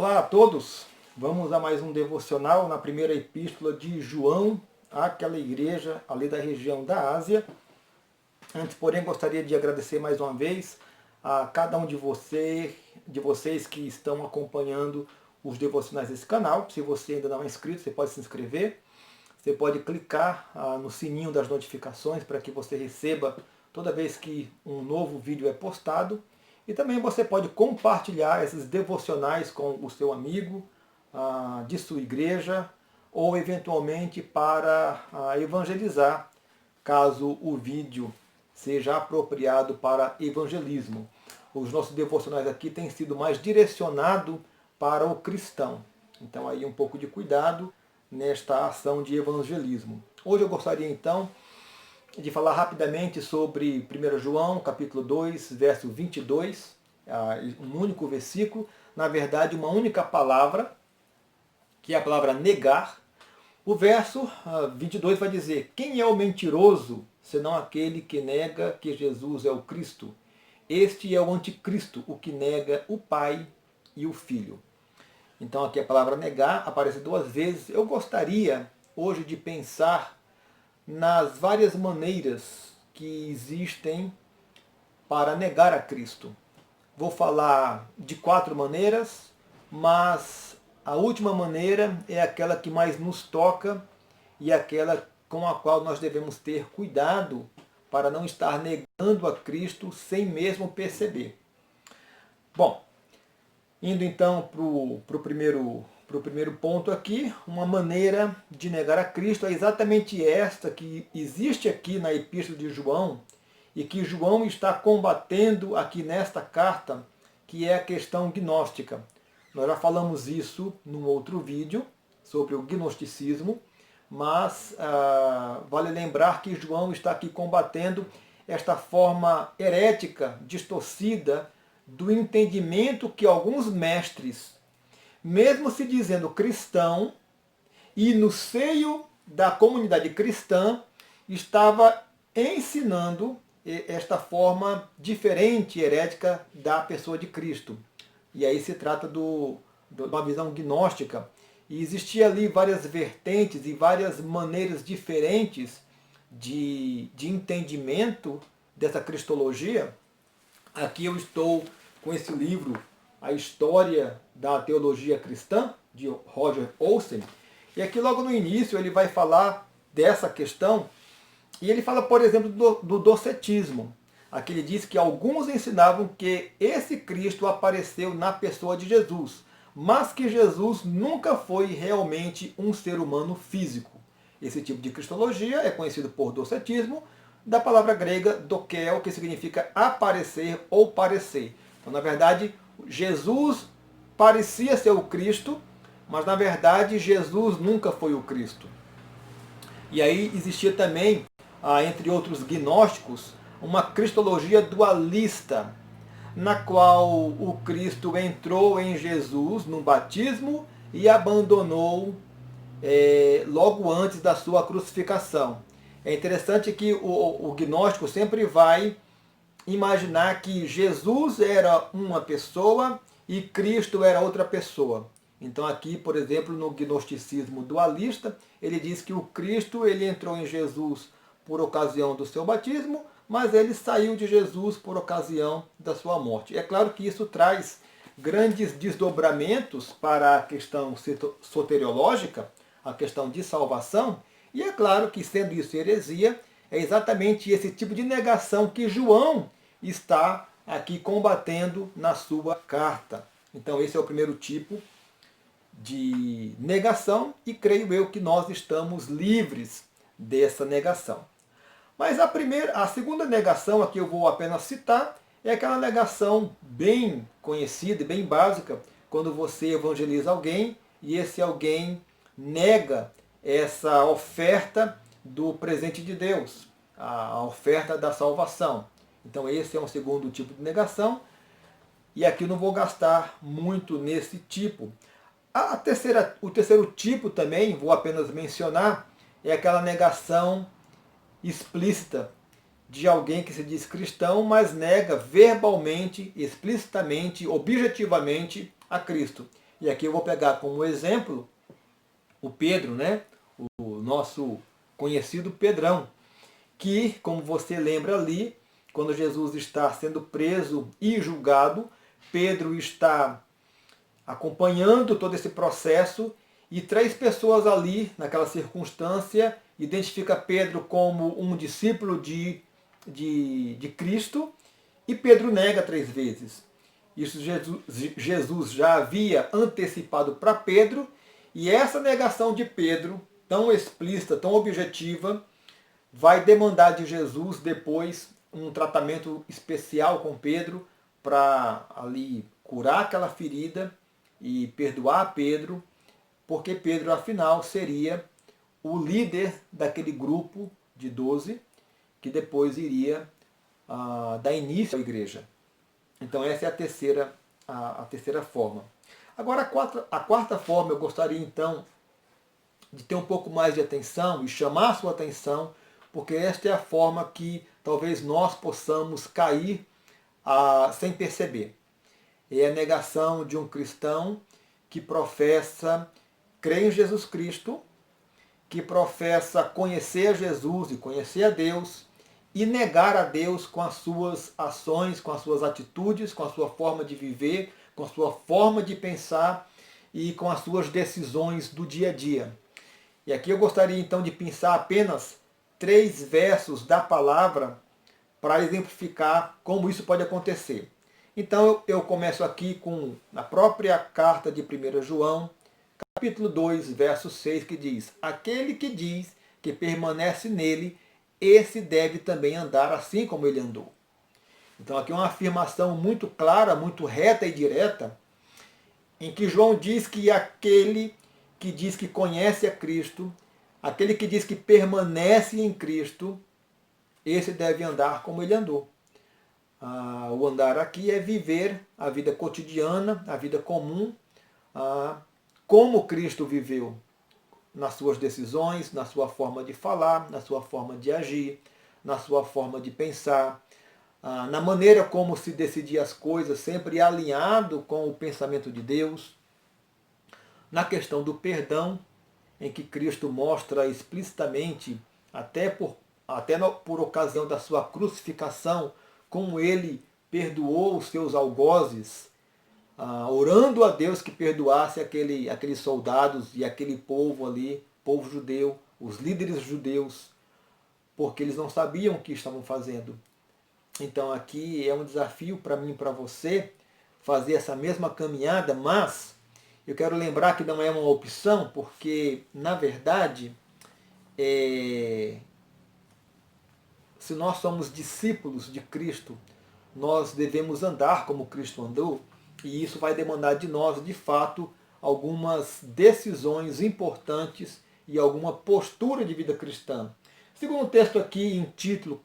Olá a todos! Vamos a mais um devocional na primeira epístola de João àquela igreja ali da região da Ásia. Antes, porém, gostaria de agradecer mais uma vez a cada um de vocês que estão acompanhando os devocionais desse canal. Se você ainda não é inscrito, você pode se inscrever. Você pode clicar no sininho das notificações para que você receba toda vez que um novo vídeo é postado. E também você pode compartilhar esses devocionais com o seu amigo, de sua igreja, ou eventualmente para evangelizar, caso o vídeo seja apropriado para evangelismo. Os nossos devocionais aqui têm sido mais direcionados para o cristão. Então aí um pouco de cuidado nesta ação de evangelismo. Hoje eu gostaria então de falar rapidamente sobre 1 João, capítulo 2, verso 22, um único versículo, na verdade uma única palavra, que é a palavra negar. O verso 22 vai dizer: quem é o mentiroso, senão aquele que nega que Jesus é o Cristo? Este é o anticristo, o que nega o Pai e o Filho. Então aqui a palavra negar aparece duas vezes. Eu gostaria hoje de pensar nas várias maneiras que existem para negar a Cristo. Vou falar de 4 maneiras, mas a última maneira é aquela que mais nos toca e aquela com a qual nós devemos ter cuidado para não estar negando a Cristo sem mesmo perceber. Bom, indo então para o primeiro ponto aqui, uma maneira de negar a Cristo é exatamente esta que existe aqui na Epístola de João e que João está combatendo aqui nesta carta, que é a questão gnóstica. Nós já falamos isso num outro vídeo sobre o gnosticismo, mas vale lembrar que João está aqui combatendo esta forma herética, distorcida, do entendimento que alguns mestres, mesmo se dizendo cristão, e no seio da comunidade cristã, estava ensinando esta forma diferente, herética, da pessoa de Cristo. E aí se trata de uma visão gnóstica. E existia ali várias vertentes e várias maneiras diferentes de entendimento dessa cristologia. Aqui eu estou com esse livro, A História da Teologia Cristã, de Roger Olsen. E aqui logo no início ele vai falar dessa questão. E ele fala, por exemplo, do docetismo. Aqui ele diz que alguns ensinavam que esse Cristo apareceu na pessoa de Jesus, mas que Jesus nunca foi realmente um ser humano físico. Esse tipo de cristologia é conhecido por docetismo, da palavra grega dokel, que significa aparecer ou parecer. Então, na verdade, Jesus parecia ser o Cristo, mas na verdade Jesus nunca foi o Cristo. E aí existia também, entre outros gnósticos, uma cristologia dualista, na qual o Cristo entrou em Jesus no batismo e abandonou logo antes da sua crucificação. É interessante que o gnóstico sempre vai imaginar que Jesus era uma pessoa e Cristo era outra pessoa. Então aqui, por exemplo, no gnosticismo dualista, ele diz que o Cristo ele entrou em Jesus por ocasião do seu batismo, mas ele saiu de Jesus por ocasião da sua morte. É claro que isso traz grandes desdobramentos para a questão soteriológica, a questão de salvação, e é claro que, sendo isso heresia, é exatamente esse tipo de negação que João está aqui combatendo na sua carta. Então esse é o primeiro tipo de negação e creio eu que nós estamos livres dessa negação. Mas a segunda negação, aqui eu vou apenas citar, é aquela negação bem conhecida e bem básica, quando você evangeliza alguém e esse alguém nega essa oferta do presente de Deus, a oferta da salvação. Então esse é um segundo tipo de negação, e aqui eu não vou gastar muito nesse tipo. O terceiro tipo também, vou apenas mencionar, é aquela negação explícita de alguém que se diz cristão, mas nega verbalmente, explicitamente, objetivamente a Cristo. E aqui eu vou pegar como exemplo o Pedro, né? O nosso conhecido Pedrão, que, como você lembra ali, quando Jesus está sendo preso e julgado, Pedro está acompanhando todo esse processo e 3 pessoas ali, naquela circunstância, identifica Pedro como um discípulo de Cristo e Pedro nega 3 vezes. Isso Jesus já havia antecipado para Pedro e essa negação de Pedro, tão explícita, tão objetiva, vai demandar de Jesus depois um tratamento especial com Pedro para ali curar aquela ferida e perdoar Pedro, porque Pedro afinal seria o líder daquele grupo de 12 que depois iria dar início à igreja. Então essa é a terceira forma. Agora a quarta forma eu gostaria então de ter um pouco mais de atenção e chamar a sua atenção, porque esta é a forma que talvez nós possamos cair sem perceber. É a negação de um cristão que professa crer em Jesus Cristo, que professa conhecer a Jesus e conhecer a Deus, e negar a Deus com as suas ações, com as suas atitudes, com a sua forma de viver, com a sua forma de pensar e com as suas decisões do dia a dia. E aqui eu gostaria então de pensar apenas 3 versos da palavra para exemplificar como isso pode acontecer. Então eu começo aqui com a própria carta de 1 João, capítulo 2, verso 6, que diz: aquele que diz que permanece nele, esse deve também andar assim como ele andou. Então aqui é uma afirmação muito clara, muito reta e direta, em que João diz que aquele que diz que conhece a Cristo, aquele que diz que permanece em Cristo, esse deve andar como ele andou. O andar aqui é viver a vida cotidiana, a vida comum, como Cristo viveu, nas suas decisões, na sua forma de falar, na sua forma de agir, na sua forma de pensar, na maneira como se decidia as coisas, sempre alinhado com o pensamento de Deus, na questão do perdão, em que Cristo mostra explicitamente, por ocasião da sua crucificação, como ele perdoou os seus algozes, orando a Deus que perdoasse aqueles soldados e aquele povo ali, povo judeu, os líderes judeus, porque eles não sabiam o que estavam fazendo. Então aqui é um desafio para mim e para você fazer essa mesma caminhada, mas eu quero lembrar que não é uma opção, porque na verdade, se nós somos discípulos de Cristo, nós devemos andar como Cristo andou, e isso vai demandar de nós, de fato, algumas decisões importantes e alguma postura de vida cristã. Segundo o texto aqui em Tito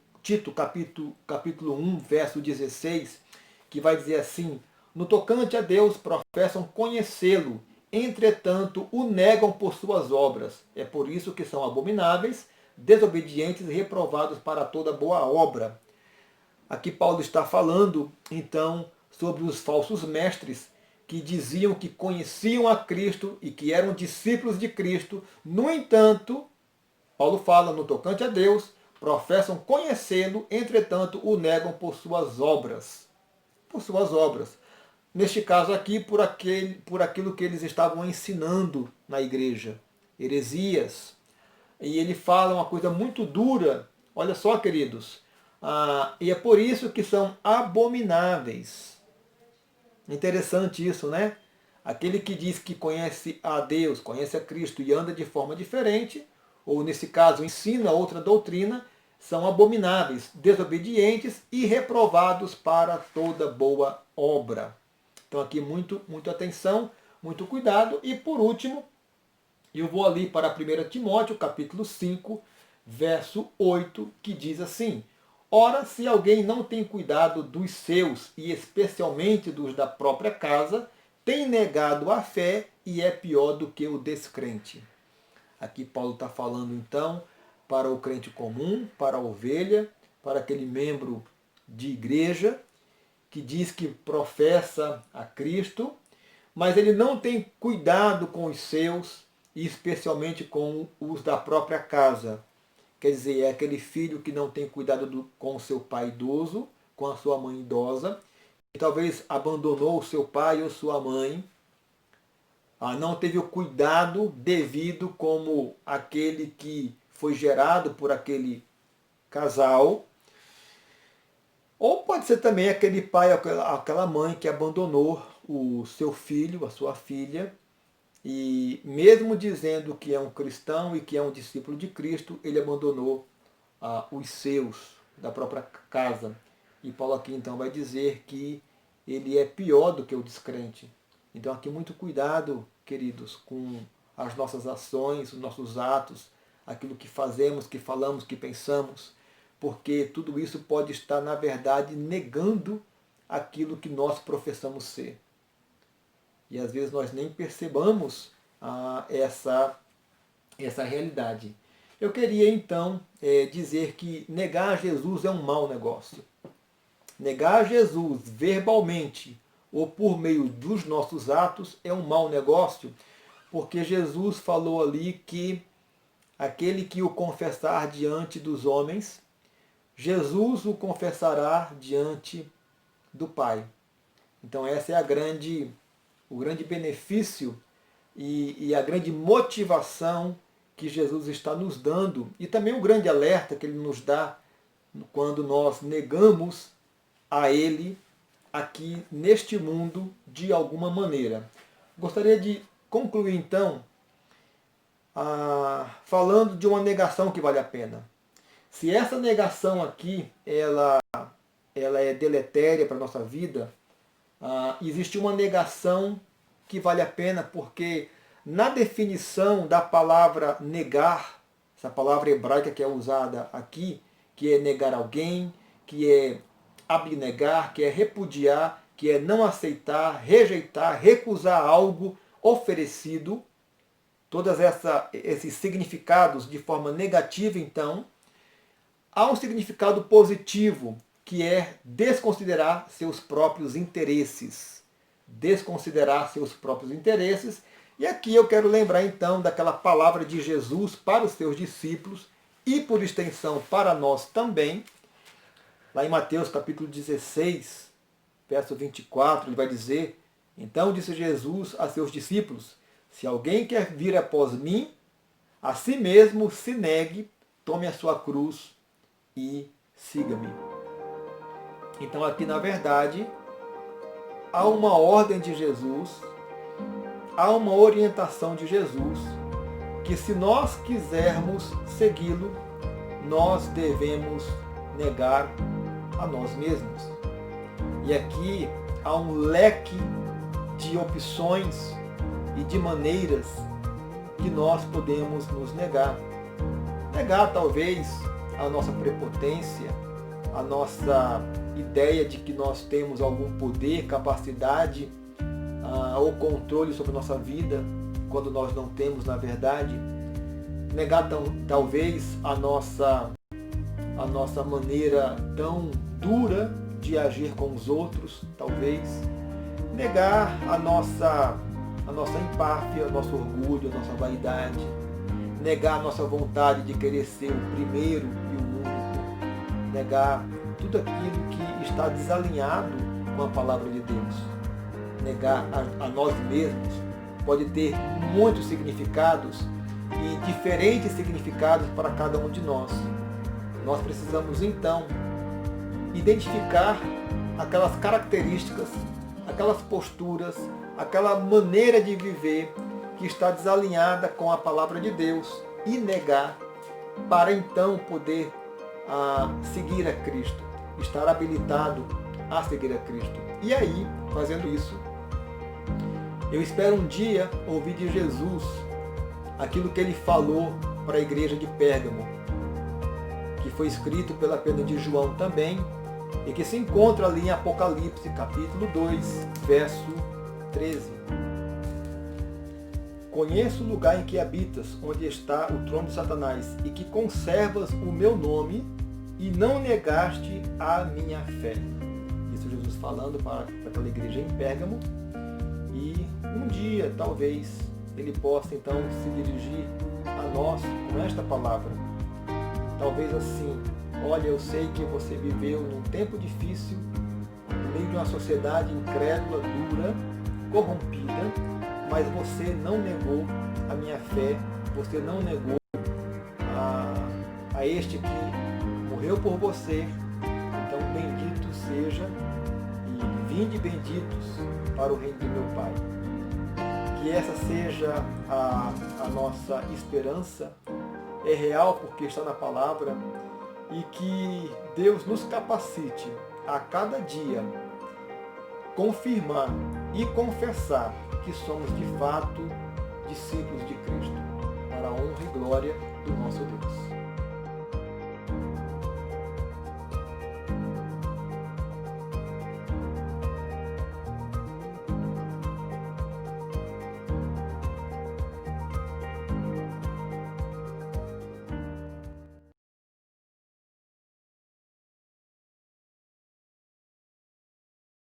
capítulo 1, verso 16, que vai dizer assim: no tocante a Deus professam conhecê-lo, entretanto o negam por suas obras. É por isso que são abomináveis, desobedientes e reprovados para toda boa obra. Aqui Paulo está falando, então, sobre os falsos mestres que diziam que conheciam a Cristo e que eram discípulos de Cristo. No entanto, Paulo fala, no tocante a Deus, professam conhecê-lo, entretanto o negam por suas obras. Por suas obras. Neste caso aqui, por aquilo que eles estavam ensinando na igreja. Heresias. E ele fala uma coisa muito dura. Olha só, queridos. E é por isso que são abomináveis. Interessante isso, né? Aquele que diz que conhece a Deus, conhece a Cristo e anda de forma diferente, ou nesse caso ensina outra doutrina, são abomináveis, desobedientes e reprovados para toda boa obra. Então aqui muita atenção, muito cuidado. E por último, eu vou ali para 1 Timóteo, capítulo 5, verso 8, que diz assim: ora, se alguém não tem cuidado dos seus, e especialmente dos da própria casa, tem negado a fé e é pior do que o descrente. Aqui Paulo está falando então para o crente comum, para a ovelha, para aquele membro de igreja que diz que professa a Cristo, mas ele não tem cuidado com os seus, e especialmente com os da própria casa. Quer dizer, é aquele filho que não tem cuidado com o seu pai idoso, com a sua mãe idosa, que talvez abandonou o seu pai ou sua mãe, não teve o cuidado devido como aquele que foi gerado por aquele casal. Ou pode ser também aquele pai ou aquela mãe que abandonou o seu filho, a sua filha, e mesmo dizendo que é um cristão e que é um discípulo de Cristo, ele abandonou os seus, da própria casa. E Paulo aqui então vai dizer que ele é pior do que o descrente. Então aqui muito cuidado, queridos, com as nossas ações, os nossos atos, aquilo que fazemos, que falamos, que pensamos, porque tudo isso pode estar, na verdade, negando aquilo que nós professamos ser. E às vezes nós nem percebamos essa realidade. Eu queria então dizer que negar Jesus é um mau negócio. Negar Jesus verbalmente ou por meio dos nossos atos é um mau negócio, porque Jesus falou ali que aquele que o confessar diante dos homens, Jesus o confessará diante do Pai. Então essa é o grande benefício e a grande motivação que Jesus está nos dando, e também o grande alerta que ele nos dá quando nós negamos a ele aqui neste mundo de alguma maneira. Gostaria de concluir então falando de uma negação que vale a pena. Se essa negação aqui ela é deletéria para a nossa vida, existe uma negação que vale a pena, porque na definição da palavra negar, essa palavra hebraica que é usada aqui, que é negar alguém, que é abnegar, que é repudiar, que é não aceitar, rejeitar, recusar algo oferecido, todos esses significados de forma negativa, então, há um significado positivo, que é desconsiderar seus próprios interesses. Desconsiderar seus próprios interesses. E aqui eu quero lembrar então daquela palavra de Jesus para os seus discípulos e por extensão para nós também. Lá em Mateus capítulo 16, verso 24, ele vai dizer: então disse Jesus a seus discípulos, se alguém quer vir após mim, a si mesmo se negue, tome a sua cruz e siga-me. Então aqui, na verdade, há uma ordem de Jesus, há uma orientação de Jesus, que se nós quisermos segui-lo, nós devemos negar a nós mesmos. E aqui há um leque de opções e de maneiras que nós podemos nos negar. Negar talvez a nossa prepotência, a nossa ideia de que nós temos algum poder, capacidade ou controle sobre a nossa vida, quando nós não temos, na verdade. Negar talvez a nossa maneira tão dura de agir com os outros, talvez. Negar a nossa empáfia, o nosso orgulho, a nossa vaidade. Negar a nossa vontade de querer ser o primeiro e o único. Negar tudo aquilo que está desalinhado com a palavra de Deus. Negar a nós mesmos pode ter muitos significados e diferentes significados para cada um de nós. Nós precisamos então identificar aquelas características, aquelas posturas, aquela maneira de viver que está desalinhada com a palavra de Deus e negar, para então poder seguir a Cristo, estar habilitado a seguir a Cristo. E aí, fazendo isso, eu espero um dia ouvir de Jesus aquilo que ele falou para a igreja de Pérgamo, que foi escrito pela pena de João também, e que se encontra ali em Apocalipse, capítulo 2, verso 13. Conheço o lugar em que habitas, onde está o trono de Satanás, e que conservas o meu nome, e não negaste a minha fé. Isso Jesus falando para aquela igreja em Pérgamo. E um dia, talvez, Ele possa então se dirigir a nós com esta palavra. Talvez assim: olha, eu sei que você viveu num tempo difícil, no meio de uma sociedade incrédula, dura, corrompida, mas você não negou a minha fé, você não negou a este que morreu por você. Então bendito seja e vinde benditos para o reino do meu Pai. Que essa seja a nossa esperança, é real porque está na palavra, e que Deus nos capacite a cada dia confirmar e confessar que somos de fato discípulos de Cristo, para a honra e glória do nosso Deus.